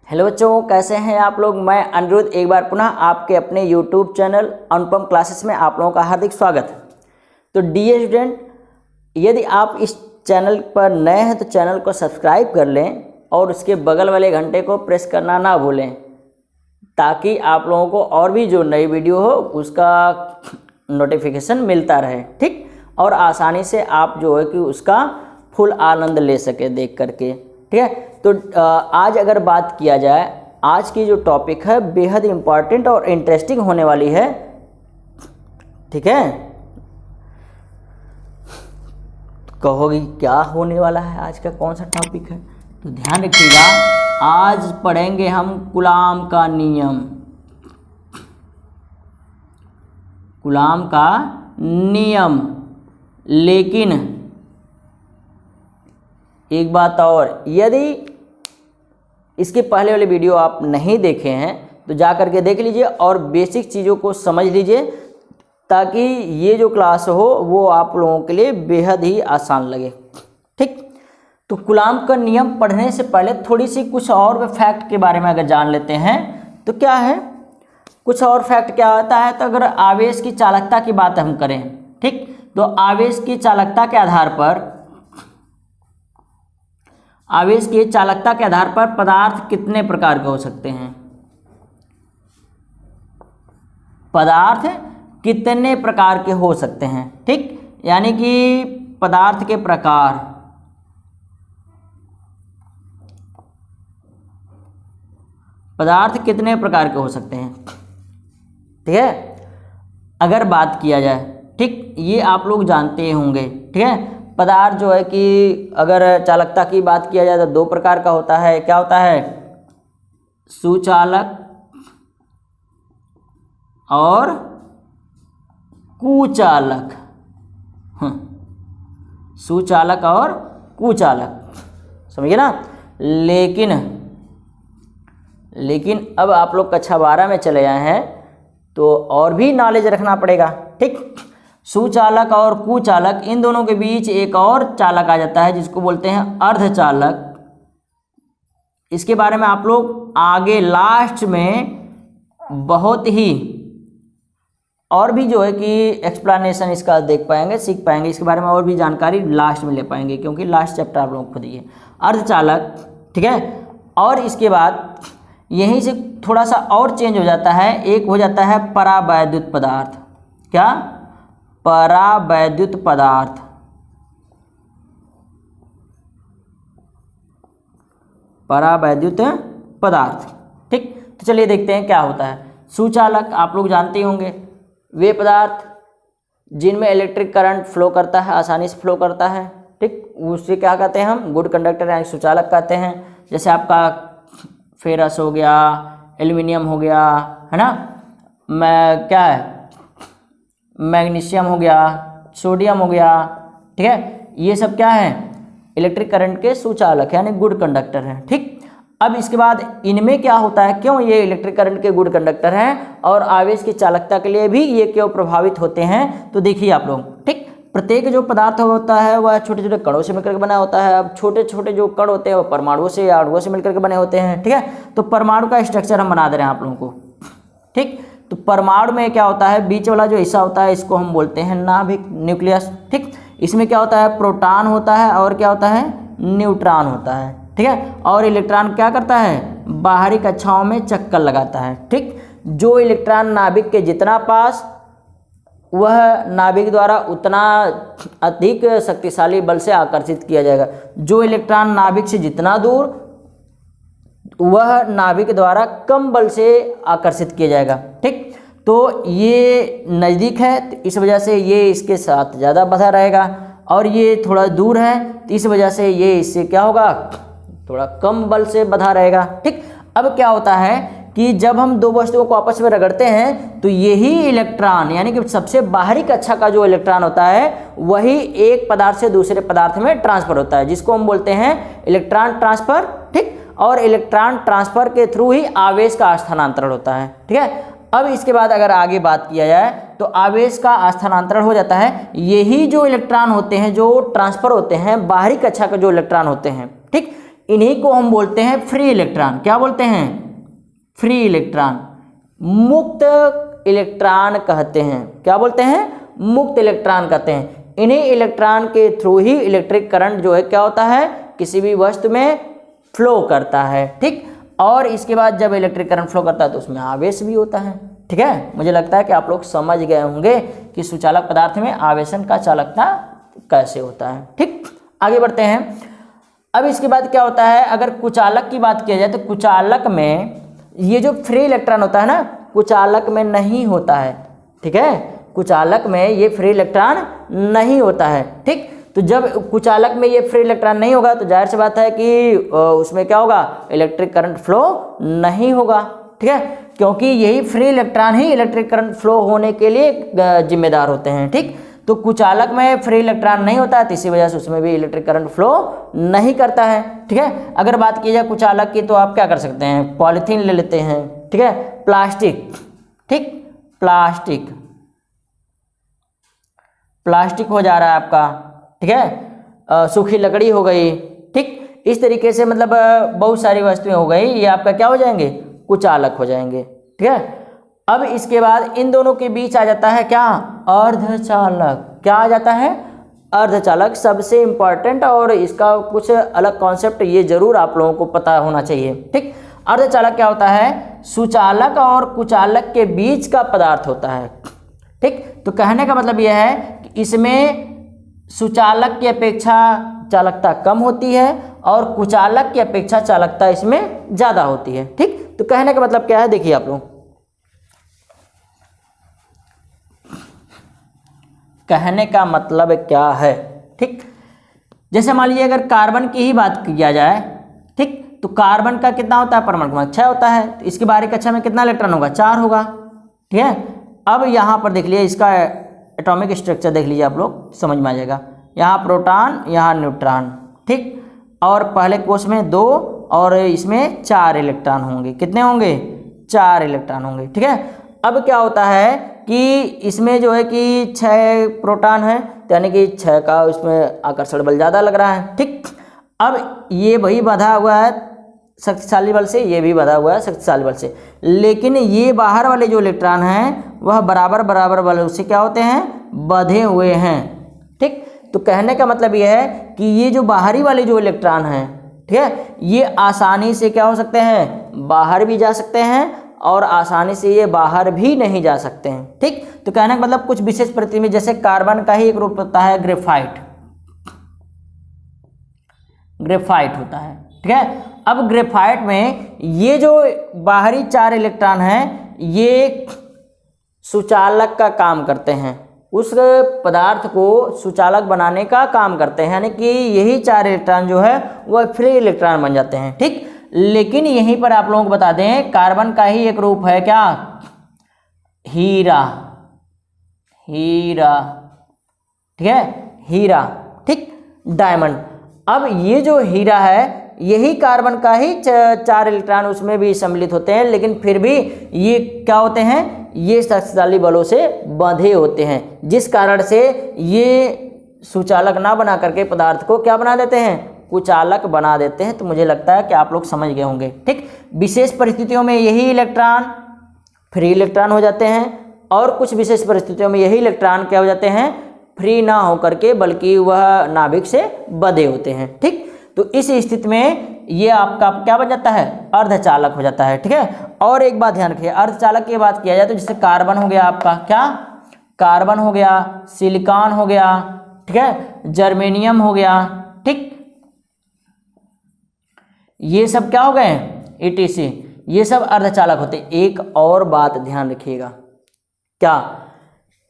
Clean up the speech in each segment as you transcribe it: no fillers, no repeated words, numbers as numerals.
Hello बच्चों, कैसे हैं आप लोग। मैं अनिरुद्ध एक बार पुनः आपके अपने यूट्यूब चैनल अनुपम क्लासेस में आप लोगों का हार्दिक स्वागत है। तो डियर स्टूडेंट, यदि आप इस चैनल पर नए हैं तो चैनल को सब्सक्राइब कर लें और उसके बगल वाले घंटे को प्रेस करना ना भूलें, ताकि आप लोगों को और भी जो नई वीडियो हो उसका नोटिफिकेशन मिलता रहे, ठीक, और आसानी से आप जो है कि उसका फुल आनंद ले सके देख करके, ठीक है। तो आज अगर बात किया जाए, आज की जो टॉपिक है बेहद इम्पॉर्टेंट और इंटरेस्टिंग होने वाली है, ठीक है। तो कहोगी क्या होने वाला है, आज का कौन सा टॉपिक है, तो ध्यान रखिएगा। आज पढ़ेंगे हम कूलाम का नियम। कूलाम का नियम। लेकिन एक बात और, यदि इसके पहले वाले वीडियो आप नहीं देखे हैं तो जा करके देख लीजिए और बेसिक चीज़ों को समझ लीजिए, ताकि ये जो क्लास हो वो आप लोगों के लिए बेहद ही आसान लगे, ठीक। तो कूलाम का नियम पढ़ने से पहले थोड़ी सी कुछ और फैक्ट के बारे में अगर जान लेते हैं तो क्या है, कुछ और फैक्ट क्या होता है। तो अगर आवेश की चालकता की बात हम करें, ठीक, तो आवेश की चालकता के आधार पर पदार्थ कितने प्रकार के हो सकते हैं। पदार्थ कितने प्रकार के हो सकते हैं, ठीक, यानी कि पदार्थ के प्रकार, पदार्थ कितने प्रकार के हो सकते हैं, ठीक है। अगर बात किया जाए, ठीक, ये आप लोग जानते होंगे, ठीक है। पदार्थ जो है कि अगर चालकता की बात किया जाए तो दो प्रकार का होता है। क्या होता है, सुचालक और कुचालक। सुचालक और कुचालक, समझिए ना। लेकिन अब आप लोग कक्षा 12 में चले आए हैं तो और भी नॉलेज रखना पड़ेगा, ठीक। सुचालक और कुचालक, इन दोनों के बीच एक और चालक आ जाता है जिसको बोलते हैं अर्धचालक। इसके बारे में आप लोग आगे लास्ट में बहुत ही और भी जो है कि एक्सप्लेनेशन इसका देख पाएंगे, सीख पाएंगे, इसके बारे में और भी जानकारी लास्ट में ले पाएंगे, क्योंकि लास्ट चैप्टर आप लोग खुद ही है अर्धचालक, ठीक है। और इसके बाद यहीं से थोड़ा सा और चेंज हो जाता है, एक हो जाता है परावैद्युत पदार्थ। क्या, परावैद्युत पदार्थ। परावैद्युत पदार्थ, ठीक। तो चलिए देखते हैं क्या होता है। सुचालक आप लोग जानते होंगे, वे पदार्थ जिनमें इलेक्ट्रिक करंट फ्लो करता है, आसानी से फ्लो करता है, ठीक, उसे क्या कहते हैं हम, गुड कंडक्टर यानी सुचालक कहते हैं। जैसे आपका फेरस हो गया, एल्युमिनियम हो गया, है ना, क्या है, मैग्नीशियम हो गया, सोडियम हो गया, ठीक है। ये सब क्या है, इलेक्ट्रिक करंट के सुचालक यानी गुड कंडक्टर हैं, ठीक। अब इसके बाद इनमें क्या होता है, क्यों ये इलेक्ट्रिक करंट के गुड कंडक्टर हैं और आवेश की चालकता के लिए भी ये क्यों प्रभावित होते हैं, तो देखिए आप लोग, ठीक। प्रत्येक जो पदार्थ होता है वह छोटे छोटे कणों से मिलकर के बना होता है। अब छोटे छोटे जो कण होते हैं वो परमाणुओं से या अणुओं से मिलकर के बने होते हैं, ठीक है। तो परमाणु का स्ट्रक्चर हम बना दे रहे हैं आप लोगों को, ठीक। तो परमाणु में क्या होता है, बीच वाला जो हिस्सा होता है इसको हम बोलते हैं नाभिक, न्यूक्लियस, ठीक। इसमें क्या होता है, प्रोटॉन होता है और क्या होता है, न्यूट्रॉन होता है, ठीक है। और इलेक्ट्रॉन क्या करता है, बाहरी कक्षाओं में चक्कर लगाता है, ठीक। जो इलेक्ट्रॉन नाभिक के जितना पास, वह नाभिक द्वारा उतना अधिक शक्तिशाली बल से आकर्षित किया जाएगा। जो इलेक्ट्रॉन नाभिक से जितना दूर, वह नाभिक द्वारा कम बल से आकर्षित किया जाएगा, ठीक। तो ये नज़दीक है तो इस वजह से ये इसके साथ ज़्यादा बंधा रहेगा, और ये थोड़ा दूर है तो इस वजह से ये इससे क्या होगा, थोड़ा कम बल से बंधा रहेगा, ठीक। अब क्या होता है कि जब हम दो वस्तुओं को आपस में रगड़ते हैं तो यही इलेक्ट्रॉन यानी कि सबसे बाहरी कक्षा का जो इलेक्ट्रॉन होता है वही एक पदार्थ से दूसरे पदार्थ में ट्रांसफर होता है, जिसको हम बोलते हैं इलेक्ट्रॉन ट्रांसफर, ठीक। और इलेक्ट्रॉन ट्रांसफर के थ्रू ही आवेश का स्थानांतरण होता है, ठीक है। अब इसके बाद अगर आगे बात किया जाए तो आवेश का स्थानांतरण हो जाता है। यही जो इलेक्ट्रॉन होते हैं जो ट्रांसफर होते हैं, बाहरी कक्षा के जो इलेक्ट्रॉन होते हैं, ठीक, इन्हीं को हम बोलते हैं फ्री इलेक्ट्रॉन। क्या बोलते हैं? फ्री इलेक्ट्रॉन, मुक्त इलेक्ट्रॉन कहते हैं। क्या बोलते हैं? मुक्त इलेक्ट्रॉन कहते हैं। इन्हीं इलेक्ट्रॉन के थ्रू ही इलेक्ट्रिक करंट जो है क्या होता है, किसी भी वस्तु में फ्लो करता है। ठीक, और इसके बाद जब इलेक्ट्रिक करंट फ्लो करता है तो उसमें आवेश भी होता है। ठीक है, मुझे लगता है कि आप लोग समझ गए होंगे कि सुचालक पदार्थ में आवेशन का चालकता कैसे होता है। ठीक, आगे बढ़ते हैं। अब इसके बाद क्या होता है, अगर कुचालक की बात किया जाए तो कुचालक में ये जो फ्री इलेक्ट्रॉन होता है ना, कुचालक में नहीं होता है। ठीक है, कुचालक में ये फ्री इलेक्ट्रॉन नहीं होता है। ठीक, तो जब कुचालक में ये फ्री इलेक्ट्रॉन नहीं होगा तो जाहिर सी बात है कि उसमें क्या होगा, इलेक्ट्रिक करंट फ्लो नहीं होगा। ठीक है, क्योंकि यही फ्री इलेक्ट्रॉन ही इलेक्ट्रिक करंट फ्लो होने के लिए जिम्मेदार होते हैं। ठीक, तो कुचालक में फ्री इलेक्ट्रॉन नहीं होता है तो इसी वजह से उसमें भी इलेक्ट्रिक करंट फ्लो नहीं करता है। ठीक है, अगर बात की जाए कुचालक की तो आप क्या कर सकते हैं, पॉलीथीन ले लेते हैं। ठीक है, प्लास्टिक, ठीक, प्लास्टिक हो जा रहा है आपका। ठीक है, सूखी लकड़ी हो गई। ठीक, इस तरीके से मतलब बहुत सारी वस्तुएं हो गई, ये आपका क्या हो जाएंगे, कुचालक हो जाएंगे। ठीक है, अब इसके बाद इन दोनों के बीच आ जाता है क्या, अर्धचालक। क्या आ जाता है, अर्धचालक, सबसे इंपॉर्टेंट, और इसका कुछ अलग कॉन्सेप्ट ये जरूर आप लोगों को पता होना चाहिए। ठीक, अर्धचालक क्या होता है, सुचालक और कुचालक के बीच का पदार्थ होता है। ठीक, तो कहने का मतलब यह है कि इसमें सुचालक की अपेक्षा चालकता कम होती है और कुचालक की अपेक्षा चालकता इसमें ज़्यादा होती है। ठीक, तो कहने का मतलब क्या है, देखिए आप लोग, कहने का मतलब क्या है। ठीक, जैसे मान लीजिए अगर कार्बन की ही बात किया जाए, ठीक, तो कार्बन का कितना होता है, परमाणु क्रमांक 6 होता है, तो इसकी बाहरी कक्षा में कितना इलेक्ट्रॉन होगा, 4 होगा। ठीक है, अब यहाँ पर देख लीजिए इसका एटॉमिक स्ट्रक्चर देख लीजिए आप लोग, समझ में आ जाएगा। यहाँ प्रोटॉन, यहाँ न्यूट्रॉन। ठीक, और पहले कोष में 2 और इसमें 4 इलेक्ट्रॉन होंगे। कितने होंगे, 4 इलेक्ट्रॉन होंगे। ठीक है, अब क्या होता है कि इसमें जो है कि 6 प्रोटॉन है, यानी कि 6 का उसमें आकर्षण बल ज़्यादा लग रहा है। ठीक, अब ये वही बंधा हुआ है शक्तिशाली बल से, ये भी बंधा हुआ है शक्तिशाली बल से, लेकिन ये बाहर वाले जो इलेक्ट्रॉन हैं वह बराबर बराबर बल से क्या होते हैं, बंधे हुए हैं। ठीक, तो कहने का मतलब यह है कि ये जो बाहरी वाले जो इलेक्ट्रॉन हैं, ठीक है, ये आसानी से क्या हो सकते हैं, बाहर भी जा सकते हैं और आसानी से ये बाहर भी नहीं जा सकते हैं। ठीक, तो कहने का मतलब कुछ विशेष परिस्थिति में, जैसे कार्बन का ही एक रूप होता है ग्रेफाइट, ग्रेफाइट होता है। ठीक है, अब ग्रेफाइट में ये जो बाहरी 4 इलेक्ट्रॉन हैं ये सुचालक का काम करते हैं, उस पदार्थ को सुचालक बनाने का काम करते हैं, यानी कि यही 4 इलेक्ट्रॉन जो है वह फ्री इलेक्ट्रॉन बन जाते हैं। ठीक, लेकिन यहीं पर आप लोगों को बता दें, कार्बन का ही एक रूप है क्या, हीरा, हीरा। ठीक है, हीरा, ठीक, डायमंड। अब ये जो हीरा है यही कार्बन का ही 4 इलेक्ट्रॉन उसमें भी सम्मिलित होते हैं, लेकिन फिर भी ये क्या होते हैं, ये शक्तिशाली बलों से बंधे होते हैं, जिस कारण से ये सुचालक ना बना करके पदार्थ को क्या बना देते हैं, कुचालक बना देते हैं। तो मुझे लगता है कि आप लोग समझ गए होंगे। ठीक, विशेष परिस्थितियों में यही इलेक्ट्रॉन फ्री इलेक्ट्रॉन हो जाते हैं और कुछ विशेष परिस्थितियों में यही इलेक्ट्रॉन क्या हो जाते हैं, फ्री ना होकर के बल्कि वह नाभिक से बंधे होते हैं। ठीक, तो इस स्थिति में ये आपका क्या बन जाता है, अर्धचालक हो जाता है। ठीक है, और एक बात ध्यान रखिए, अर्धचालक की बात किया जाए तो जैसे कार्बन हो गया आपका, क्या, कार्बन हो गया, सिलिकॉन हो गया, ठीक है, जर्मेनियम हो गया। ठीक, ये सब क्या हो गए, ETC, ये सब अर्धचालक होते हैं। एक और बात ध्यान रखिएगा, क्या,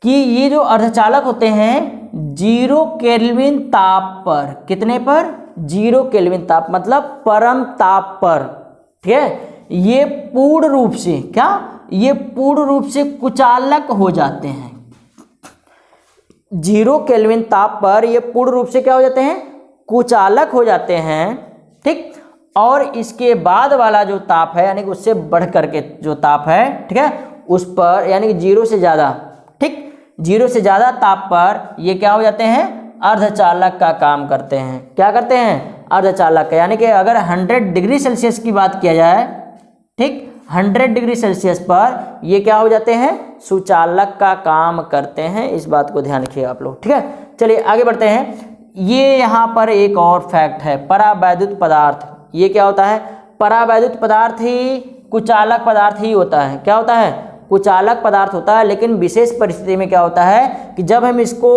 कि ये जो अर्धचालक होते हैं 0 केल्विन ताप पर, कितने पर, 0 केल्विन ताप मतलब परम ताप पर। ठीक है, ये पूर्ण रूप से क्या, ये पूर्ण रूप से कुचालक हो जाते हैं। 0 केल्विन ताप पर ये पूर्ण रूप से क्या हो जाते हैं, कुचालक हो जाते हैं। ठीक, और इसके बाद वाला जो ताप है, यानी कि उससे बढ़ करके जो ताप है, ठीक है, उस पर यानी कि 0 से ज़्यादा, ठीक, 0 से ज़्यादा ताप पर ये क्या हो जाते हैं, अर्धचालक का काम करते हैं। क्या करते हैं? अर्धचालक का। यानी कि अगर 100 डिग्री सेल्सियस की बात किया जाए, ठीक, 100 डिग्री सेल्सियस पर ये क्या हो जाते हैं? सुचालक का काम करते हैं। इस बात को ध्यान रखिएगा आप लोग, ठीक है। चलिए आगे बढ़ते हैं। ये यहाँ पर एक और फैक्ट है, परावैद्युत पदार्थ। ये क्या होता है? परावैद्युत पदार्थ ही कुचालक पदार्थ ही होता है। क्या होता है? कुचालक पदार्थ होता है। लेकिन विशेष परिस्थिति में क्या होता है कि जब हम इसको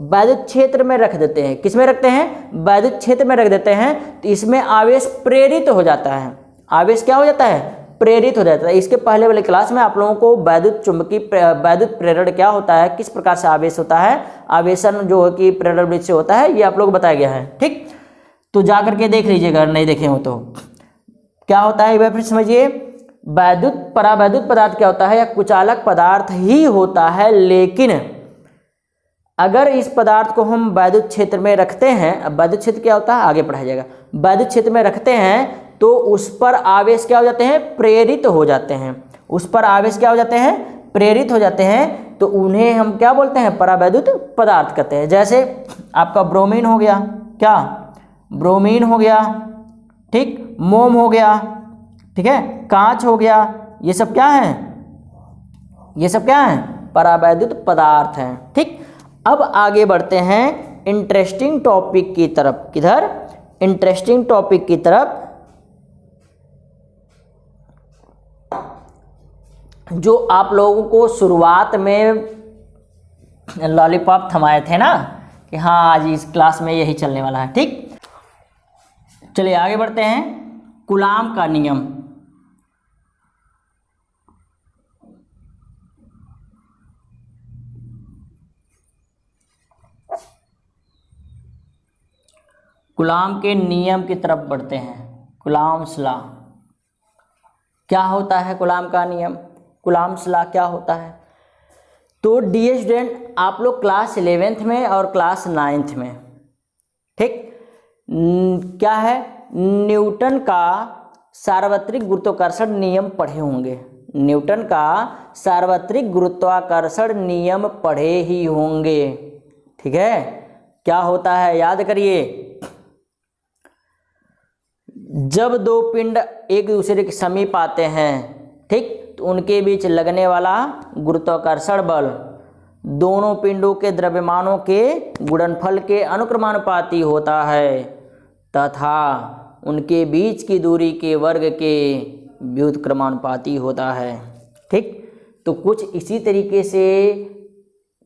वैद्युत क्षेत्र में रख देते हैं, किस में रखते हैं? वैद्युत क्षेत्र में रख देते हैं, तो इसमें आवेश प्रेरित हो जाता है। आवेश क्या हो जाता है? प्रेरित हो जाता है। इसके पहले वाले क्लास में आप लोगों को वैद्युत प्रेरण क्या होता है, किस प्रकार से आवेश होता है, आवेशन जो है कि प्रेरण वृत्त से होता है, ये आप लोग को बताया गया है, ठीक। तो जा करके देख लीजिएगा अगर नहीं देखे हो तो। क्या होता है फिर समझिए, परावैद्युत पदार्थ क्या होता है? या कुचालक पदार्थ ही होता है। लेकिन अगर इस पदार्थ को हम वैद्युत क्षेत्र में रखते हैं, अब वैद्युत क्षेत्र क्या होता है आगे पढ़ाया जाएगा, वैद्युत क्षेत्र में रखते हैं तो उस पर आवेश क्या हो जाते हैं? प्रेरित हो जाते हैं। उस पर आवेश क्या हो जाते हैं? प्रेरित हो जाते हैं। तो उन्हें हम क्या बोलते हैं? परावैद्युत पदार्थ कहते हैं। जैसे आपका ब्रोमीन हो गया, क्या? ब्रोमीन हो गया, ठीक, मोम हो गया, ठीक है, कांच हो गया, ये सब क्या है? ये सब क्या है? परावैद्युत पदार्थ हैं, ठीक। अब आगे बढ़ते हैं इंटरेस्टिंग टॉपिक की तरफ। किधर? इंटरेस्टिंग टॉपिक की तरफ। जो आप लोगों को शुरुआत में लॉलीपॉप थमाए थे ना कि हाँ आज इस क्लास में यही चलने वाला है, ठीक। चलिए आगे बढ़ते हैं। कूलाम का नियम। कूलाम के नियम की तरफ बढ़ते हैं। कूलाम्स लॉ क्या होता है? कूलाम का नियम, कूलाम्स लॉ क्या होता है? तो डियर स्टूडेंट, आप लोग क्लास 11th में और क्लास 9th में, ठीक, क्या है, न्यूटन का सार्वत्रिक गुरुत्वाकर्षण नियम पढ़े होंगे। न्यूटन का सार्वत्रिक गुरुत्वाकर्षण नियम पढ़े ही होंगे, ठीक है। क्या होता है याद करिए। जब दो पिंड एक दूसरे के समीप आते हैं, ठीक, तो उनके बीच लगने वाला गुरुत्वाकर्षण बल दोनों पिंडों के द्रव्यमानों के गुणनफल के अनुक्रमानुपाती होता है तथा उनके बीच की दूरी के वर्ग के व्युत्क्रमानुपाती होता है, ठीक। तो कुछ इसी तरीके से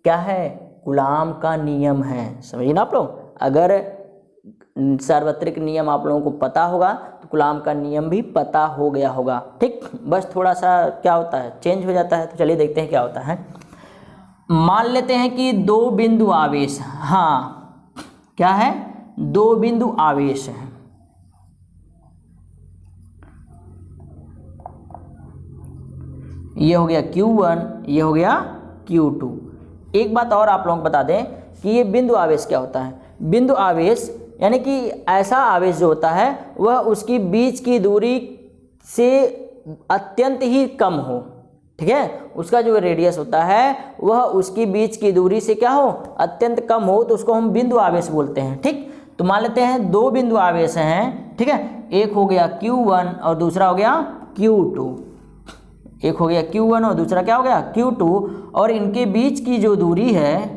क्या है? कूलाम का नियम है। समझिए ना आप लोग। अगर सार्वत्रिक नियम आप लोगों को पता होगा तो कूलाम का नियम भी पता हो गया होगा, ठीक। बस थोड़ा सा क्या होता है, चेंज हो जाता है। तो चलिए देखते हैं क्या होता है। मान लेते हैं कि दो बिंदु आवेश, हाँ क्या है, दो बिंदु आवेश है, ये हो गया Q1, ये हो गया Q2। एक बात और आप लोगों को बता दें कि ये बिंदु आवेश क्या होता है। बिंदु आवेश यानी कि ऐसा आवेश जो होता है वह उसकी बीच की दूरी से अत्यंत ही कम हो, ठीक है। उसका जो रेडियस होता है वह उसकी बीच की दूरी से क्या हो, अत्यंत कम हो, तो उसको हम बिंदु आवेश बोलते हैं, ठीक। तो मान लेते हैं दो बिंदु आवेश हैं, ठीक है। एक हो गया Q1 और दूसरा हो गया Q2। एक हो गया Q1 और दूसरा क्या हो गया Q2, और इनके बीच की जो दूरी है,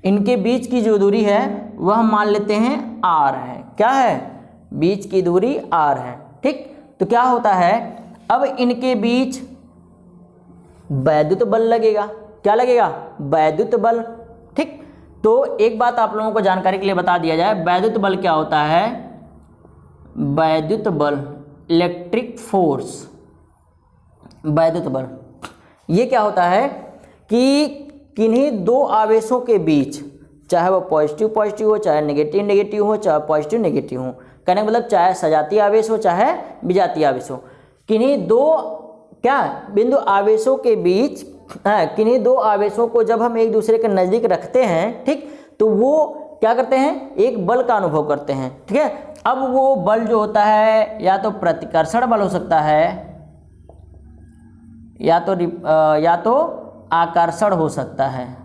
इनके बीच की जो दूरी है वह हम मान लेते हैं R है। क्या है? बीच की दूरी R है, ठीक। तो क्या होता है, अब इनके बीच वैद्युत बल लगेगा। क्या लगेगा? वैद्युत बल, ठीक। तो एक बात आप लोगों को जानकारी के लिए बता दिया जाए, वैद्युत बल क्या होता है। वैद्युत बल, इलेक्ट्रिक फोर्स, वैद्युत बल ये क्या होता है कि किन्हीं दो आवेशों के बीच, चाहे वो पॉजिटिव पॉजिटिव हो, चाहे नेगेटिव नेगेटिव हो, चाहे पॉजिटिव नेगेटिव हो, कहने का मतलब चाहे सजातीय आवेश हो चाहे विजातीय आवेश हो, किन्हीं दो क्या बिंदु आवेशों के बीच, किन्हीं दो आवेशों को जब हम एक दूसरे के नज़दीक रखते हैं, ठीक, तो वो क्या करते हैं, एक बल का अनुभव करते हैं। ठीक है, अब वो बल जो होता है या तो प्रतिकर्षण बल हो सकता है या तो आकर्षण हो सकता है,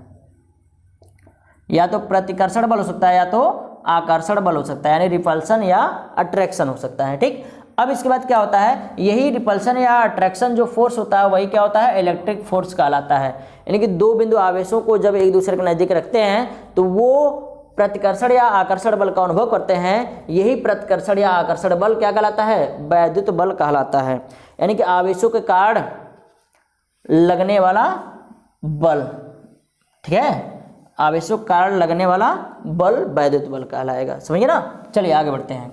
या तो प्रतिकर्षण बल हो सकता है या तो आकर्षण बल हो सकता है, यानी रिपल्सन या अट्रैक्शन हो सकता है। ठीक, अब इसके बाद क्या होता है, यही रिपल्सन या अट्रैक्शन जो फोर्स होता है वही क्या होता है, इलेक्ट्रिक फोर्स कहलाता है। यानी कि दो बिंदु आवेशों को जब एक दूसरे के नज़दीक रखते हैं तो वो प्रतिकर्षण या आकर्षण बल का अनुभव करते हैं। यही प्रतिकर्षण या आकर्षण बल क्या कहलाता है, वैद्युत बल कहलाता है। यानी कि आवेशों के कारण लगने वाला बल, ठीक है, आवेशों के कारण लगने वाला बल वैद्युत बल कहलाएगा। समझिए ना। चलिए आगे बढ़ते हैं।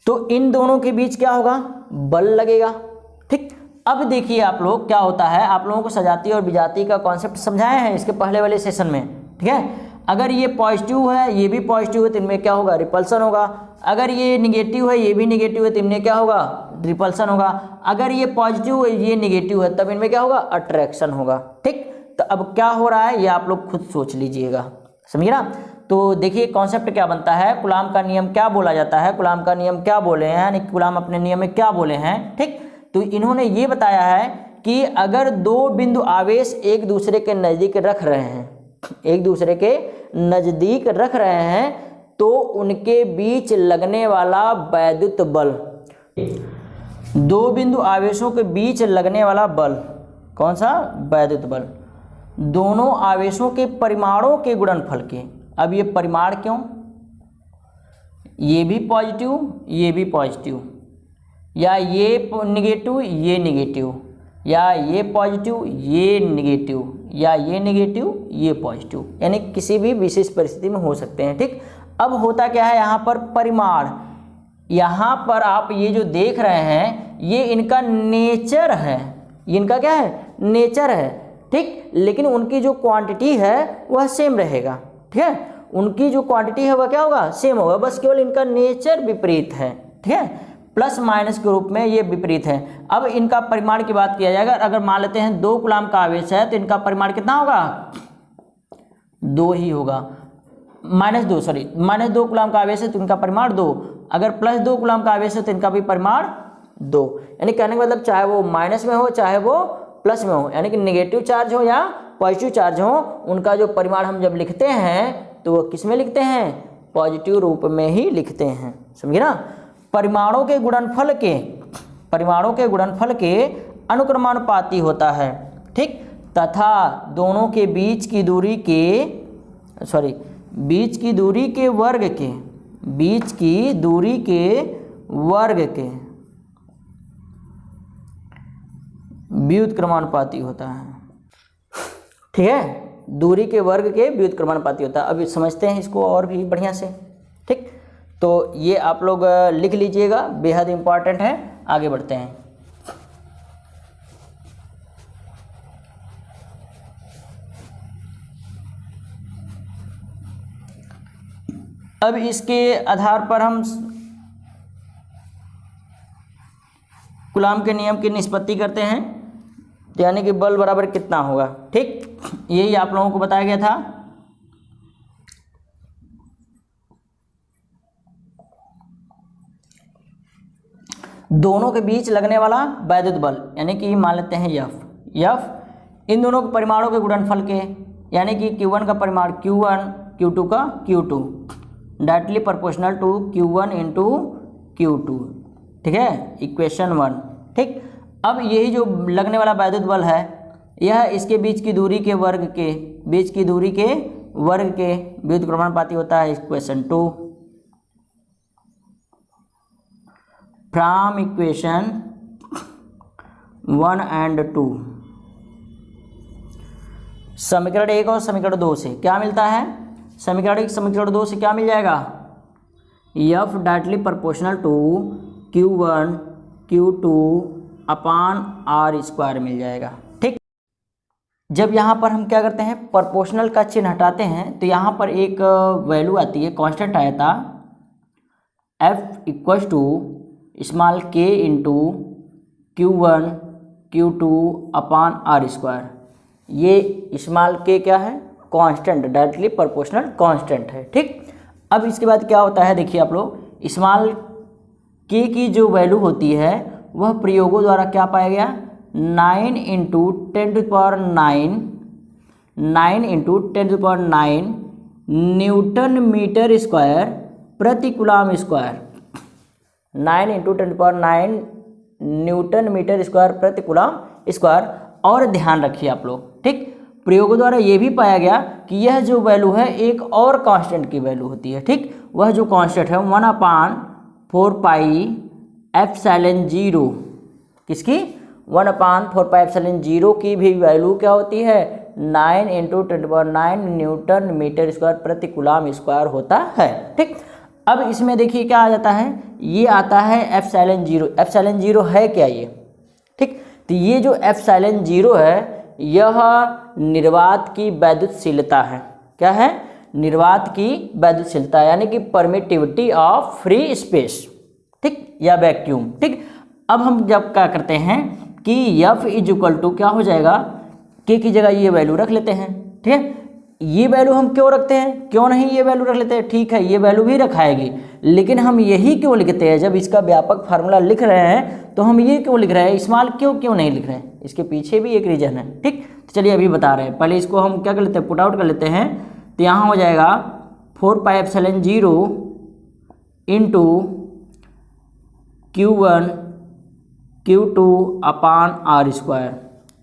तो इन दोनों के बीच क्या होगा, बल लगेगा। ठीक, अब देखिए आप लोग क्या होता है, आप लोगों को सजाती और विजातीय का कॉन्सेप्ट समझाए हैं इसके पहले वाले सेशन में। ठीक है, अगर ये पॉजिटिव है ये भी पॉजिटिव है तो इनमें क्या होगा, रिपल्सन होगा। अगर ये निगेटिव है ये भी निगेटिव है तो इनमें क्या होगा, रिपल्सन होगा। अगर ये पॉजिटिव है ये निगेटिव है तब इनमें क्या होगा, अट्रैक्शन होगा। ठीक, तो अब क्या हो रहा है ये आप लोग खुद सोच लीजिएगा, समझिए ना। तो देखिए कॉन्सेप्ट क्या बनता है, कूलाम का नियम क्या बोला जाता है, कूलाम का नियम क्या बोले हैं, यानी कूलाम अपने नियम में क्या बोले हैं। ठीक, तो इन्होंने ये बताया है कि अगर दो बिंदु आवेश एक दूसरे के नज़दीक रख रहे हैं, एक दूसरे के नज़दीक रख रहे हैं तो उनके बीच लगने वाला वैद्युत बल, दो बिंदु आवेशों के बीच लगने वाला बल कौन सा, वैद्युत बल, दोनों आवेशों के परिमाणों के गुणनफल के। अब ये परिमाण क्यों, ये भी पॉजिटिव ये भी पॉजिटिव, या ये निगेटिव ये निगेटिव, या ये पॉजिटिव ये निगेटिव, या ये निगेटिव ये पॉजिटिव, यानी किसी भी विशेष परिस्थिति में हो सकते हैं। ठीक, अब होता क्या है यहाँ पर परिमाण, यहाँ पर आप ये जो देख रहे हैं ये इनका नेचर है, ये इनका क्या है, नेचर है। ठीक, लेकिन उनकी जो क्वांटिटी है वह सेम रहेगा। ठीक है, उनकी जो क्वांटिटी है वह क्या होगा, सेम होगा, बस केवल इनका नेचर विपरीत है। ठीक है, प्लस माइनस के रूप में ये विपरीत है। अब इनका परिमाण की बात किया जाएगा, अगर मान लेते हैं 2 कूलाम का आवेश है तो इनका परिमाण कितना होगा, 2 ही होगा। -2 कूलाम का आवेश है तो इनका परिमाण 2, अगर +2 कूलाम का आवेश है तो इनका भी परिमाण 2। यानी कहने का मतलब चाहे वो माइनस में हो चाहे वो प्लस में हो, यानी कि नेगेटिव चार्ज हो या पॉजिटिव चार्ज हो, उनका जो परिमाण हम जब लिखते हैं तो वो किस में लिखते हैं, पॉजिटिव रूप में ही लिखते हैं। समझिए ना। परिमाणों के गुणनफल के अनुक्रमानुपाती होता है। ठीक, तथा दोनों के बीच की दूरी के वर्ग के व्युत्क्रमानुपाती होता है। ठीक है, दूरी के वर्ग के व्युत्क्रमानुपाती होता है। अब समझते हैं इसको और भी बढ़िया से। ठीक, तो ये आप लोग लिख लीजिएगा, बेहद इंपॉर्टेंट है। आगे बढ़ते हैं। अब इसके आधार पर हम कूलाम के नियम की निष्पत्ति करते हैं, यानी कि बल बराबर कितना होगा। ठीक, यही आप लोगों को बताया गया था। दोनों के बीच लगने वाला वैद्युत बल, यानी कि मान लेते हैं F इन दोनों के परिमाणों के गुणनफल के, यानी कि Q1 का परिमाण Q1, Q2 का Q2, directly proportional to Q1 into Q2। ठीक है, इक्वेशन 1। ठीक, अब यही जो लगने वाला वैद्युत बल है यह इसके बीच की दूरी के वर्ग के व्युत्क्रमानुपाती होता है। इक्वेशन 2 फ्रॉम इक्वेशन 1 and 2, समीकरण 1 और समीकरण 2 से क्या मिलता है, समीकरण 1 समीकरण 2 से क्या मिल जाएगा, F directly proportional to Q1 Q2 upon R² मिल जाएगा। ठीक, जब यहाँ पर हम क्या करते हैं, प्रोपोर्शनल का चिन्ह हटाते हैं तो यहाँ पर एक वैल्यू आती है, कांस्टेंट आया था F equal to small k into Q1 Q2 upon R²। ये स्मॉल k क्या है, कांस्टेंट, डायरेक्टली प्रोपोर्शनल कांस्टेंट है। ठीक, अब इसके बाद क्या होता है, देखिए आप लोग, स्मॉल के की जो वैल्यू होती है वह प्रयोगों द्वारा क्या पाया गया, 9 इंटू 10⁹ न्यूटन मीटर स्क्वायर प्रति coulomb square. 9 into 10⁹ newton metre square प्रति कूलम स्क्वायर। और ध्यान रखिए आप लोग, ठीक, प्रयोगों द्वारा ये भी पाया गया कि यह जो वैल्यू है एक और कांस्टेंट की वैल्यू होती है। ठीक, वह जो कांस्टेंट है 1/4πε0, किसकी, 1/4πε0 की भी वैल्यू क्या होती है, 9 इंटू 10⁹ न्यूटन मीटर स्क्वायर प्रति कूलम स्क्वायर होता है। ठीक, अब इसमें देखिए क्या आ जाता है, ये आता है एप्सिलॉन 0 है क्या ये। ठीक, तो ये जो एप्सिलॉन 0 है यह निर्वात की वैद्युतशीलता है। क्या है, निर्वात की वैद्युतशीलता, यानी कि परमिटिविटी ऑफ फ्री स्पेस, ठीक, या वैक्यूम। ठीक, अब हम जब क्या करते हैं कि F = क्या हो जाएगा, के की जगह ये वैल्यू रख लेते हैं। ठीक है, ये वैल्यू हम क्यों रखते हैं, क्यों नहीं ये वैल्यू रख लेते हैं, ठीक है ये वैल्यू भी रखाएगी, लेकिन हम यही क्यों लिखते हैं, जब इसका व्यापक फार्मूला लिख रहे हैं तो हम ये क्यों लिख रहे हैं, स्मॉल क्यों नहीं लिख रहे हैं, इसके पीछे भी एक रीजन है। ठीक, तो चलिए अभी बता रहे हैं, पहले इसको हम क्या कर लेते हैं, पुट आउट कर लेते हैं। तो यहाँ हो जाएगा 4πε0 इंटू Q1 Q2/r²।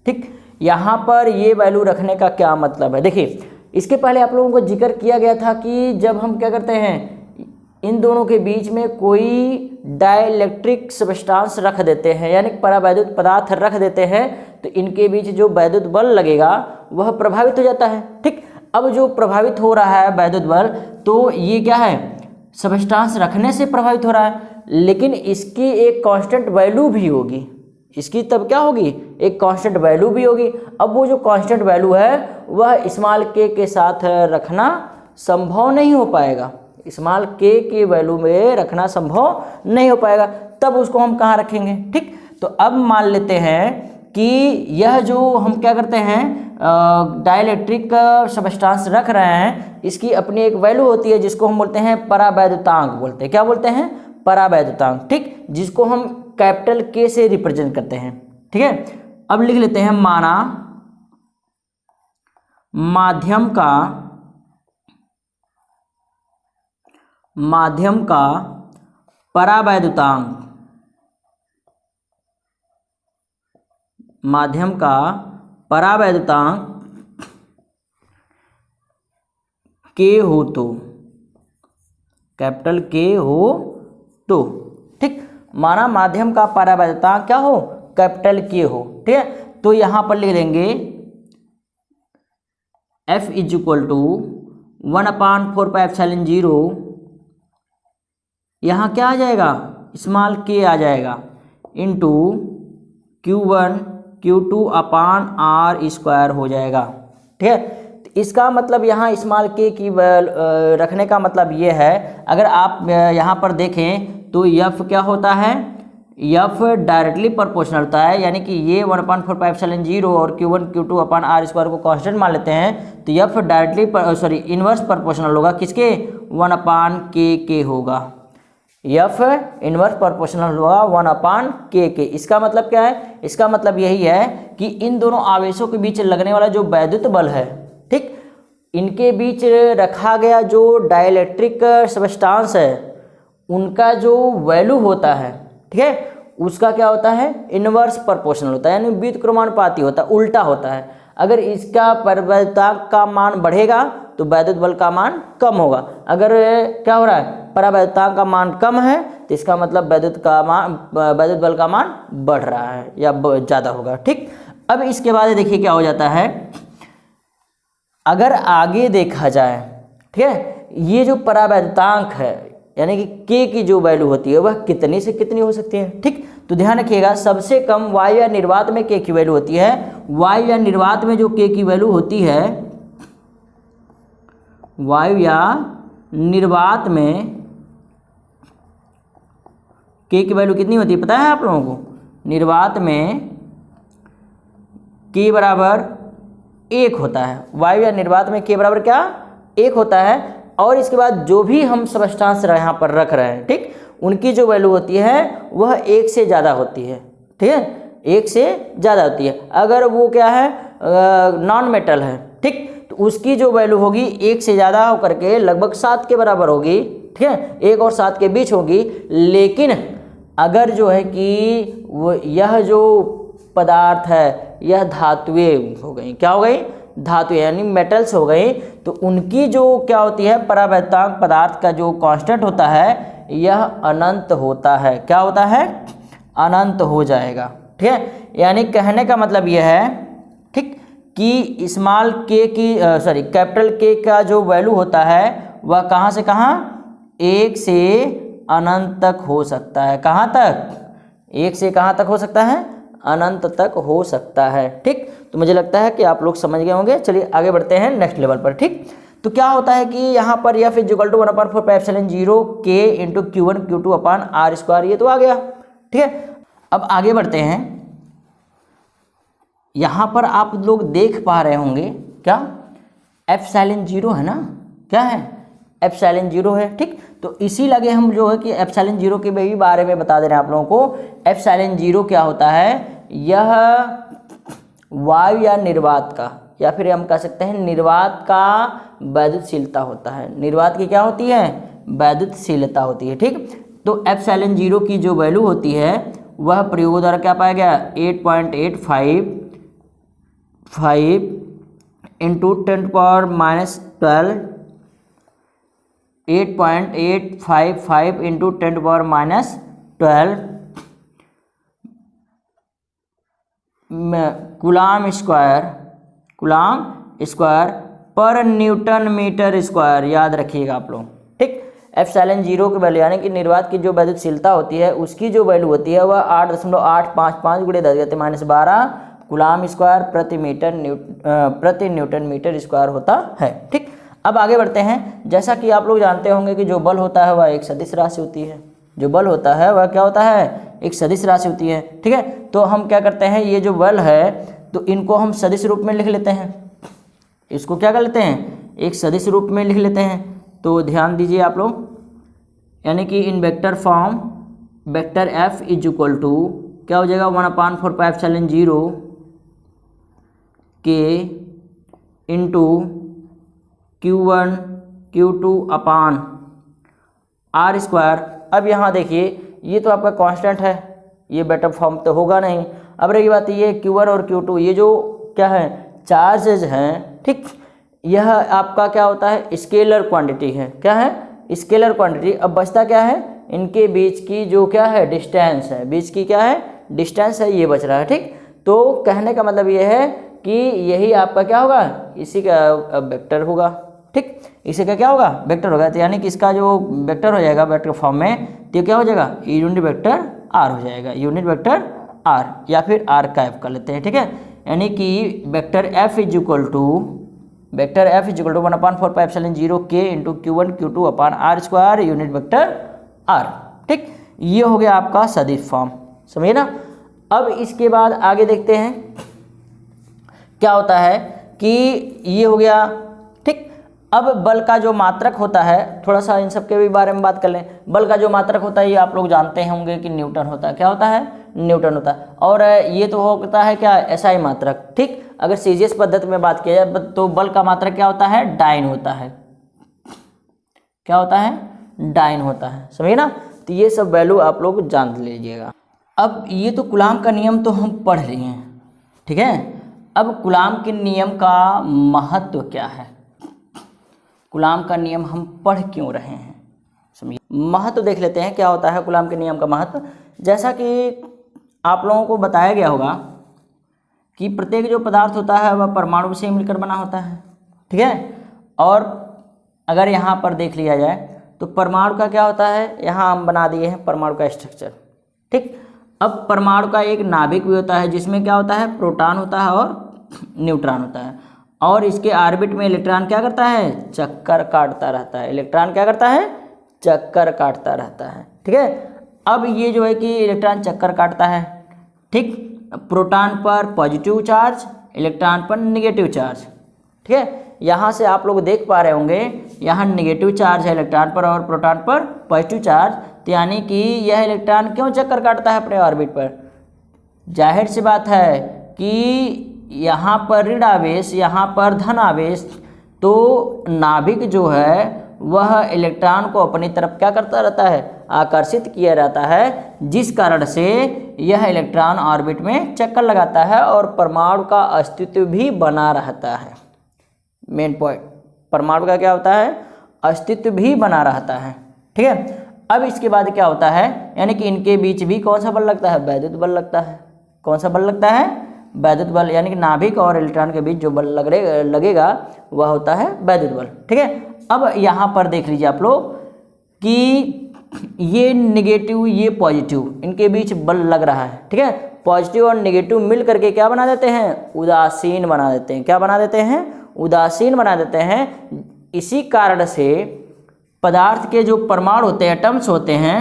ठीक, यहाँ पर ये वैल्यू रखने का क्या मतलब है, देखिए इसके पहले आप लोगों को जिक्र किया गया था कि जब हम क्या करते हैं, इन दोनों के बीच में कोई डाइलेक्ट्रिक सब्सटेंस रख देते हैं, यानी परावैद्युत पदार्थ रख देते हैं, तो इनके बीच जो वैद्युत बल लगेगा वह प्रभावित हो जाता है। ठीक, अब जो प्रभावित हो रहा है वैद्युत बल, तो ये क्या है, सब्सटेंस रखने से प्रभावित हो रहा है, लेकिन इसकी एक कांस्टेंट वैल्यू भी होगी, इसकी तब क्या होगी, एक कांस्टेंट वैल्यू भी होगी। अब वो जो कांस्टेंट वैल्यू है वह स्मॉल के साथ रखना संभव नहीं हो पाएगा, स्मॉल के वैल्यू में रखना संभव नहीं हो पाएगा, तब उसको हम कहाँ रखेंगे। ठीक, तो अब मान लेते हैं कि यह जो हम क्या करते हैं, डाइलेक्ट्रिक सब्सटेंस रख रहे हैं, इसकी अपनी एक वैल्यू होती है जिसको हम बोलते हैं परावैद्युतांक बोलते हैं। क्या बोलते हैं, परावैद्युतांक। ठीक, जिसको हम कैपिटल के से रिप्रेजेंट करते हैं। ठीक है, अब लिख लेते हैं, माना माध्यम का परावैद्युतांक, माध्यम का परावैद्युतांक के हो तो, कैपिटल के हो तो। ठीक, माना माध्यम का परावैद्युतांक क्या हो, कैपिटल के हो। ठीक है, तो यहां पर लिख देंगे F = 1/4πε0, यहाँ क्या आ जाएगा, स्मॉल के आ जाएगा, इंटू Q1 Q2/r² हो जाएगा। ठीक है, तो इसका मतलब यहाँ स्मॉल के की रखने का मतलब ये है, अगर आप यहाँ पर देखें तो F क्या होता है, F डायरेक्टली प्रोपोर्शनल होता है, यानी कि ये 1/4πε0 और Q1 Q2/r² को कांस्टेंट मान लेते हैं, तो F डायरेक्टली इनवर्स प्रोपोर्शनल होगा किसके, 1/k होगा। F इनवर्स प्रोपोर्शनल होगा 1/k। इसका मतलब क्या है, इसका मतलब यही है कि इन दोनों आवेशों के बीच लगने वाला जो वैद्युत बल है, ठीक, इनके बीच रखा गया जो डाइलेक्ट्रिक सब्सटेंस है उनका जो वैल्यू होता है, ठीक है, उसका क्या होता है, इनवर्स प्रोपोर्शनल होता है, यानी व्युत्क्रमानुपाती होता है, उल्टा होता है। अगर इसका परावैद्युतांक का मान बढ़ेगा तो वैद्युत बल का मान कम होगा, अगर क्या हो रहा है, परावैद्युतांक का मान कम है तो इसका मतलब वैद्युत बल का मान बढ़ रहा है या ज़्यादा होगा। ठीक, अब इसके बाद देखिए क्या हो जाता है, अगर आगे देखा जाए, ठीक है, ये जो परावैद्युतांक है यानी कि के की जो वैल्यू होती है वह कितनी से कितनी हो सकती है। ठीक, तो ध्यान रखिएगा, सबसे कम वायु या निर्वात में के की वैल्यू होती है, वायु या निर्वात में जो के की वैल्यू होती है, वायु या निर्वात में के की वैल्यू कितनी होती है पता है आप लोगों को, निर्वात में के बराबर 1 होता है। वायु या निर्वात में K बराबर क्या 1 होता है। और इसके बाद जो भी हम सबस्टांस यहाँ पर रख रहे हैं, ठीक, उनकी जो वैल्यू होती है वह 1 से ज़्यादा होती है, ठीक है, 1 से ज़्यादा होती है। अगर वो क्या है नॉन मेटल है, ठीक, तो उसकी जो वैल्यू होगी 1 से ज़्यादा होकर के लगभग 7 के बराबर होगी, ठीक है, 1 और 7 के बीच होगी। लेकिन अगर जो है कि वो यह जो पदार्थ है यह धातुएं हो गई, क्या हो गई, धातु यानी मेटल्स हो गई, तो उनकी जो क्या होती है परावैद्युतांक पदार्थ का जो कांस्टेंट होता है यह अनंत होता है। क्या होता है, अनंत हो जाएगा, ठीक है। यानी कहने का मतलब यह है, ठीक, कि स्मॉल के की कैपिटल के का जो वैल्यू होता है वह कहाँ से कहाँ 1 से अनंत तक हो सकता है। कहाँ तक, 1 से कहाँ तक हो सकता है, अनंत तक हो सकता है, ठीक। तो मुझे लगता है कि आप लोग समझ गए होंगे। चलिए आगे बढ़ते हैं नेक्स्ट लेवल पर, ठीक। तो क्या होता है कि यहाँ पर F = 1/4πε0 K × Q1 Q2 upon R², ये तो आ गया, ठीक है। अब आगे बढ़ते हैं। यहाँ पर आप लोग देख पा रहे होंगे क्या ε0 है ना, क्या है ε0 है, ठीक। तो इसी लगे हम जो है कि ε0 के भी बारे में बता दे रहे हैं आप लोगों को। ε0 क्या होता है, यह वायु या निर्वात का, या फिर हम कह सकते हैं निर्वात का वैद्युतशीलता होता है। निर्वात की क्या होती है, वैद्युतशीलता होती है, ठीक। तो ε0 की जो वैल्यू होती है वह प्रयोग द्वारा क्या पाया गया 8.855 × 10⁻12 8.855 × 10⁻12 कूलाम स्क्वायर पर न्यूटन मीटर स्क्वायर, याद रखिएगा आप लोग, ठीक। ε0 की वैल्यू यानी कि निर्वात की जो वैद्युतशीलता होती है उसकी जो वैल्यू होती है वह 8.855 × 10⁻12 कूलाम स्क्वायर प्रति न्यूटन मीटर स्क्वायर होता है, ठीक। अब आगे बढ़ते हैं। जैसा कि आप लोग जानते होंगे कि जो बल होता है वह एक सदिश राशि होती है। जो बल होता है वह क्या होता है, एक सदिश राशि होती है, ठीक है। तो हम क्या करते हैं, ये जो बल है तो इनको हम सदिश रूप में लिख लेते हैं। इसको क्या कर लेते हैं, एक सदिश रूप में लिख लेते हैं। तो ध्यान दीजिए आप लोग, यानी कि इन वेक्टर फॉर्म वेक्टर F = क्या हो जाएगा 1/4πε0 K × Q1 Q2 upon R²। अब यहाँ देखिए ये तो आपका कांस्टेंट है, ये वेक्टर फॉर्म तो होगा नहीं। अब रही बात ये Q1 और Q2 ये जो क्या है चार्जेज हैं, ठीक, यह आपका क्या होता है स्केलर क्वांटिटी है। क्या है, स्केलर क्वांटिटी। अब बचता क्या है, इनके बीच की जो क्या है डिस्टेंस है, बीच की क्या है डिस्टेंस है, ये बच रहा है, ठीक। तो कहने का मतलब ये है कि यही आपका क्या होगा, इसी का वेक्टर होगा, ठीक, इसी का क्या होगा वेक्टर होगा। तो यानी कि इसका जो वेक्टर हो जाएगा वेक्टर फॉर्म में, तो क्या हो जाएगा यूनिट वेक्टर R हो जाएगा, यूनिट वेक्टर R, या फिर R कर लेते हैं, ठीक है। यानी कि vector F = 1/4πε0 K × Q1 Q2 upon R² unit vector R, ठीक। ये हो गया आपका सदिश फॉर्म, समझिए ना। अब इसके बाद आगे देखते हैं क्या होता है कि ये हो गया, ठीक। अब बल का जो मात्रक होता है, थोड़ा सा इन सब के भी बारे में बात कर लें। बल का जो मात्रक होता है ये आप लोग जानते होंगे कि न्यूटन होता है। क्या होता है, न्यूटन होता है। और ये तो होता है क्या एसआई मात्रक, ठीक। अगर सीजीएस पद्धति में बात किया जाए तो बल का मात्रक क्या होता है, डाइन होता है। क्या होता है, डाइन होता है, समझिए ना। तो ये सब वैल्यू आप लोग जान लीजिएगा। अब ये तो कूलाम का नियम तो हम पढ़ लिए हैं, ठीक है। अब कूलाम के नियम का महत्व क्या है, कूलाम का नियम हम पढ़ क्यों रहे हैं, समझिए। महत्व देख लेते हैं क्या होता है कूलाम के नियम का महत्व। जैसा कि आप लोगों को बताया गया होगा कि प्रत्येक जो पदार्थ होता है वह परमाणु से मिलकर बना होता है, ठीक है। और अगर यहाँ पर देख लिया जाए तो परमाणु का क्या होता है, यहाँ हम बना दिए हैं परमाणु का स्ट्रक्चर, ठीक। अब परमाणु का एक नाभिक भी होता है जिसमें क्या होता है प्रोटॉन होता है और न्यूट्रॉन होता है। और इसके ऑर्बिट में इलेक्ट्रॉन क्या करता है, चक्कर काटता रहता है। इलेक्ट्रॉन क्या करता है, चक्कर काटता रहता है, ठीक है। अब ये जो है कि इलेक्ट्रॉन चक्कर काटता है, ठीक। प्रोटॉन पर पॉजिटिव चार्ज इलेक्ट्रॉन पर नेगेटिव चार्ज। ठीक है, यहाँ से आप लोग देख पा रहे होंगे यहाँ नेगेटिव चार्ज है इलेक्ट्रॉन पर और प्रोटॉन पर पॉजिटिव चार्ज, तो यानी कि यह इलेक्ट्रॉन क्यों चक्कर काटता है अपने ऑर्बिट पर? जाहिर सी बात है कि यहाँ पर ऋण आवेश, यहाँ पर धन आवेश, तो नाभिक जो है वह इलेक्ट्रॉन को अपनी तरफ क्या करता रहता है? आकर्षित किया रहता है, जिस कारण से यह इलेक्ट्रॉन ऑर्बिट में चक्कर लगाता है और परमाणु का अस्तित्व भी बना रहता है। मेन पॉइंट, परमाणु का क्या होता है? अस्तित्व भी बना रहता है। ठीक है, अब इसके बाद क्या होता है, यानी कि इनके बीच भी कौन सा बल लगता है? वैद्युत बल लगता है। कौन सा बल लगता है? वैद्युत बल, यानी कि नाभिक और इलेक्ट्रॉन के बीच जो बल लगेगा वह होता है वैद्युत बल। ठीक है, अब यहाँ पर देख लीजिए आप लोग कि ये नेगेटिव ये पॉजिटिव, इनके बीच बल लग रहा है। ठीक है, पॉजिटिव और नेगेटिव मिल करके क्या बना देते हैं? उदासीन बना देते हैं। क्या बना देते हैं? उदासीन बना देते हैं। इसी कारण से पदार्थ के जो परमाणु होते हैं, एटम्स होते हैं,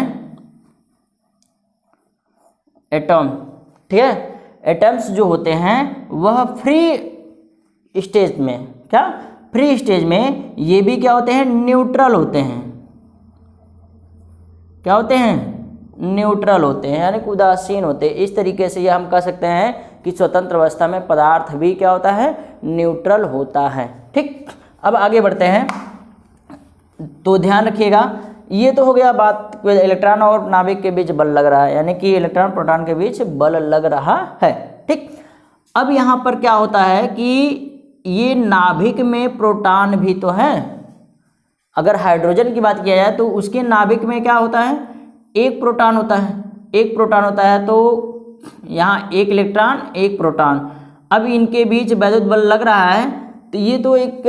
एटम, ठीक है, एटम्स जो होते हैं वह फ्री स्टेज में, क्या फ्री स्टेज में ये भी क्या होते हैं? न्यूट्रल होते हैं। क्या होते हैं? न्यूट्रल होते हैं, यानी कि उदासीन होते हैं। इस तरीके से ये हम कह सकते हैं कि स्वतंत्र अवस्था में पदार्थ भी क्या होता है? न्यूट्रल होता है। ठीक, अब आगे बढ़ते हैं, तो ध्यान रखिएगा, ये तो हो गया बात इलेक्ट्रॉन और नाभिक के बीच बल लग रहा है, यानी कि इलेक्ट्रॉन प्रोटॉन के बीच बल लग रहा है। ठीक, अब यहाँ पर क्या होता है कि ये नाभिक में प्रोटॉन भी तो है। अगर हाइड्रोजन की बात किया जाए तो उसके नाभिक में क्या होता है? एक प्रोटॉन होता है। एक प्रोटॉन होता है, तो यहाँ एक इलेक्ट्रॉन एक प्रोटॉन। अब इनके बीच वैद्युत बल लग रहा है, तो ये तो एक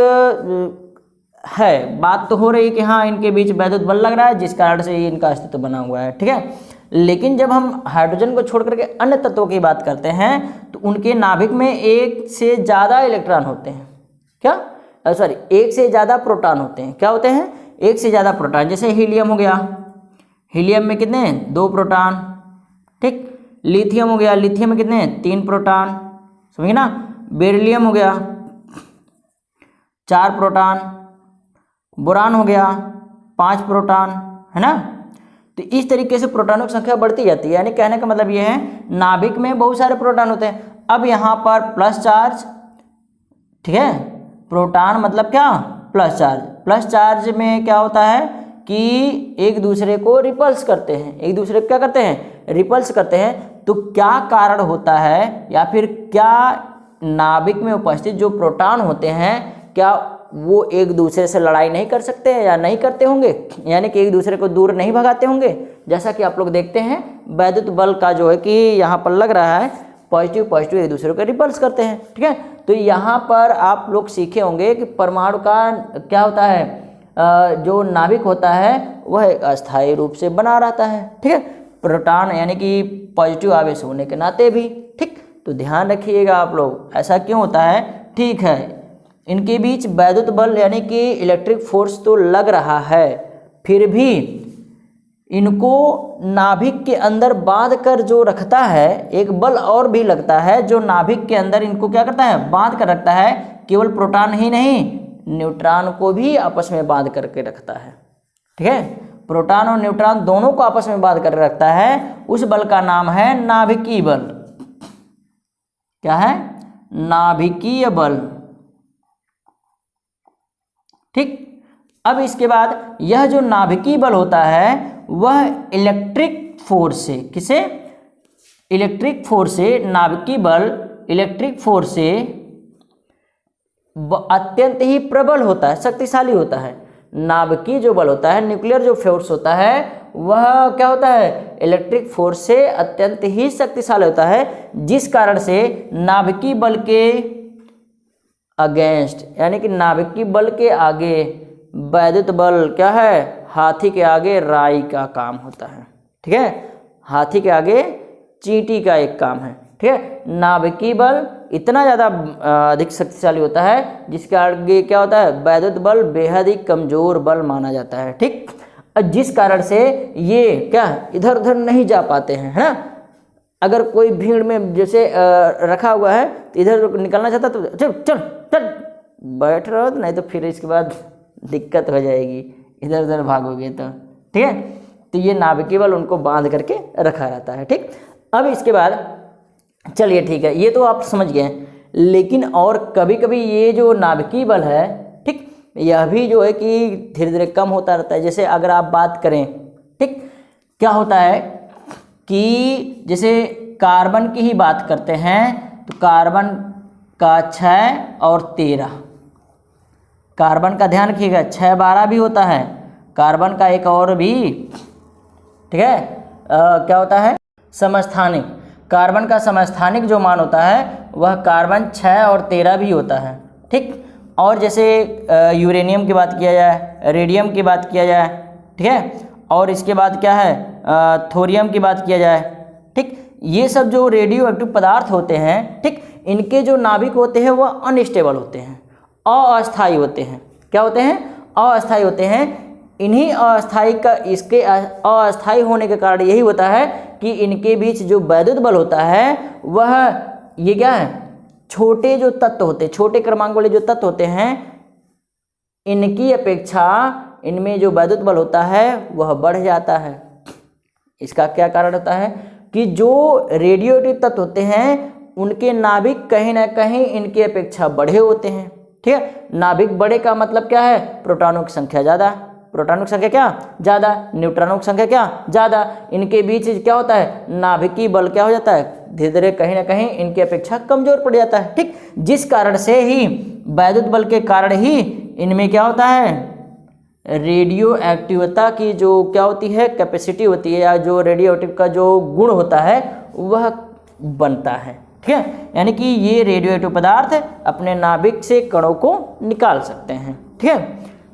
है, बात तो हो रही है कि हाँ इनके बीच वैद्युत बल लग रहा है, जिस कारण से इनका अस्तित्व बना हुआ है। ठीक है, लेकिन जब हम हाइड्रोजन को छोड़ करके अन्य तत्वों की बात करते हैं तो उनके नाभिक में एक से ज़्यादा इलेक्ट्रॉन होते हैं। क्या? सॉरी, एक से ज़्यादा प्रोटॉन होते हैं। क्या होते हैं? एक से ज़्यादा प्रोटॉन। जैसे हीलियम हो गया, हीलियम में कितने हैं? 2 प्रोटॉन। ठीक, लिथियम हो गया, लिथियम में कितने हैं? 3 प्रोटॉन। समझिए ना। बेरिलियम हो गया 4 प्रोटॉन। बोरान हो गया 5 प्रोटॉन, है ना। तो इस तरीके से प्रोटॉनों की संख्या बढ़ती जाती है, यानी कहने का मतलब ये है नाभिक में बहुत सारे प्रोटॉन होते हैं। अब यहाँ पर प्लस चार्ज, ठीक है, प्रोटॉन मतलब क्या? Plus charge. प्लस चार्ज में क्या होता है कि एक दूसरे को रिपल्स करते हैं, एक दूसरे को क्या करते हैं? रिपल्स करते हैं। तो क्या कारण होता है, या फिर क्या नाभिक में उपस्थित जो प्रोटॉन होते हैं क्या वो एक दूसरे से लड़ाई नहीं कर सकते हैं या नहीं करते होंगे, यानी कि एक दूसरे को दूर नहीं भगाते होंगे? जैसा कि आप लोग देखते हैं वैद्युत बल का जो है कि यहाँ पर लग रहा है, पॉजिटिव पॉजिटिव एक दूसरे को रिपल्स करते हैं। ठीक है, तो यहाँ पर आप लोग सीखे होंगे कि परमाणु का क्या होता है, जो नाभिक होता है वह एक अस्थायी रूप से बना रहता है। ठीक है, प्रोटॉन यानी कि पॉजिटिव आवेश होने के नाते भी। ठीक, तो ध्यान रखिएगा आप लोग, ऐसा क्यों होता है? ठीक है, इनके बीच वैद्युत बल यानी कि इलेक्ट्रिक फोर्स तो लग रहा है, फिर भी इनको नाभिक के अंदर बांध कर जो रखता है, एक बल और भी लगता है जो नाभिक के अंदर इनको क्या करता है? बांध कर रखता है। केवल प्रोटॉन ही नहीं, न्यूट्रॉन को भी आपस में बांध करके रखता है। ठीक है, प्रोटॉन और न्यूट्रॉन दोनों को आपस में बांध कर रखता है। उस बल का नाम है नाभिकीय बल। क्या है? नाभिकीय बल। ठीक, अब इसके बाद यह जो नाभिकीय बल होता है वह इलेक्ट्रिक फोर्स से, किसे? इलेक्ट्रिक फोर्स से, नाभिकीय बल इलेक्ट्रिक फोर्स से अत्यंत ही प्रबल होता है, शक्तिशाली होता है। नाभिकीय जो बल होता है, न्यूक्लियर जो फोर्स होता है, वह क्या होता है? इलेक्ट्रिक फोर्स से अत्यंत ही शक्तिशाली होता है, जिस कारण से नाभिकीय बल के अगेंस्ट, यानी कि नाभिकीय बल के आगे वैद्युत बल क्या है? हाथी के आगे राई का काम होता है। ठीक है, हाथी के आगे चींटी का एक काम है। ठीक है, नाभिकीय बल इतना ज़्यादा अधिक शक्तिशाली होता है जिसके आगे क्या होता है? वैद्युत बल बेहद ही कमजोर बल माना जाता है। ठीक, जिस कारण से ये क्या इधर उधर नहीं जा पाते हैं, है ना। अगर कोई भीड़ में जैसे रखा हुआ है तो इधर निकलना चाहता तो चल चल चल बैठ रहो, नहीं तो फिर इसके बाद दिक्कत हो जाएगी, इधर उधर भागोगे तो। ठीक है, तो ये नाभिकीय बल उनको बांध करके रखा रहता है। ठीक, अब इसके बाद चलिए ठीक है, ये तो आप समझ गए। लेकिन और कभी कभी ये जो नाभिकीय बल है, ठीक, यह भी जो है कि धीरे धीरे कम होता रहता है। जैसे अगर आप बात करें, ठीक, क्या होता है कि जैसे कार्बन की ही बात करते हैं तो कार्बन का 6 और 13, कार्बन का ध्यान रखिएगा 6 12 भी होता है, कार्बन का एक और भी, ठीक है, क्या होता है समस्थानिक, कार्बन का समस्थानिक जो मान होता है वह कार्बन 6 और 13 भी होता है। ठीक, और जैसे यूरेनियम की बात किया जाए, रेडियम की बात किया जाए, ठीक है, और इसके बाद क्या है थोरियम की बात किया जाए। ठीक, ये सब जो रेडियो एक्टिव पदार्थ होते हैं, ठीक, इनके जो नाभिक होते हैं वह अनस्टेबल होते हैं, अस्थायी होते हैं। क्या होते हैं? अस्थायी होते हैं। इन्हीं अस्थायी का, इसके अस्थायी होने के कारण यही होता है कि इनके बीच जो वैद्युत बल होता है वह ये क्या है, छोटे जो तत्व होते हैं, छोटे क्रमांक वाले जो तत्व होते हैं, इनकी अपेक्षा इनमें जो वैद्युत बल होता है वह बढ़ जाता है। इसका क्या कारण होता है कि जो रेडियो एक्टिव तत्व होते हैं उनके नाभिक कहीं ना कहीं इनकी अपेक्षा बड़े होते हैं। ठीक है, नाभिक बड़े का मतलब क्या है, प्रोटॉनों की संख्या ज़्यादा, प्रोटॉनों की संख्या क्या ज़्यादा, न्यूट्रॉनों की संख्या क्या ज़्यादा, इनके बीच क्या होता है, नाभिकीय बल क्या हो जाता है, धीरे धीरे कहीं ना कहीं इनकी अपेक्षा कमजोर पड़ जाता है। ठीक, जिस कारण से ही वैद्युत बल के कारण ही इनमें क्या होता है, रेडियो एक्टिवता की जो क्या होती है कैपेसिटी होती है, या जो रेडियो एक्टिव का जो गुण होता है वह बनता है। ठीक है, यानी कि ये रेडियो एक्टिव पदार्थ अपने नाभिक से कणों को निकाल सकते हैं। ठीक है,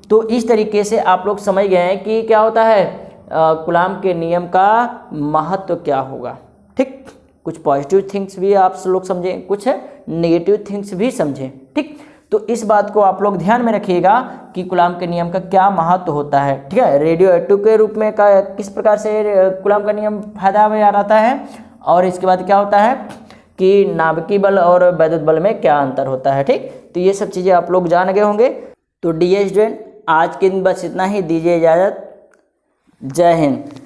तो इस तरीके से आप लोग समझ गए हैं कि क्या होता है कूलाम के नियम का महत्व क्या होगा। ठीक, कुछ पॉजिटिव थिंग्स भी आप लोग समझें, कुछ नेगेटिव थिंग्स भी समझें। ठीक, तो इस बात को आप लोग ध्यान में रखिएगा कि कूलाम के नियम का क्या महत्व होता है। ठीक है, रेडियो एक्टिव के रूप में किस प्रकार से कूलाम का नियम फायदा में आ रहा है, और इसके बाद क्या होता है कि नाभिकीय बल और वैद्युत बल में क्या अंतर होता है। ठीक, तो ये सब चीज़ें आप लोग जान गए होंगे। तो डियर स्टूडेंट, आज के दिन बस इतना ही, दीजिए इजाज़त, जय हिंद।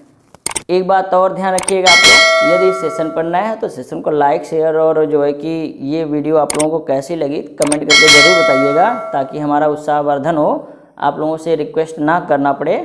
एक बात और ध्यान रखिएगा आप लोग, यदि सेशन पढ़ना है तो सेशन को लाइक शेयर और जो है कि ये वीडियो आप लोगों को कैसी लगी कमेंट करके ज़रूर बताइएगा, ताकि हमारा उत्साहवर्धन हो, आप लोगों से रिक्वेस्ट ना करना पड़े।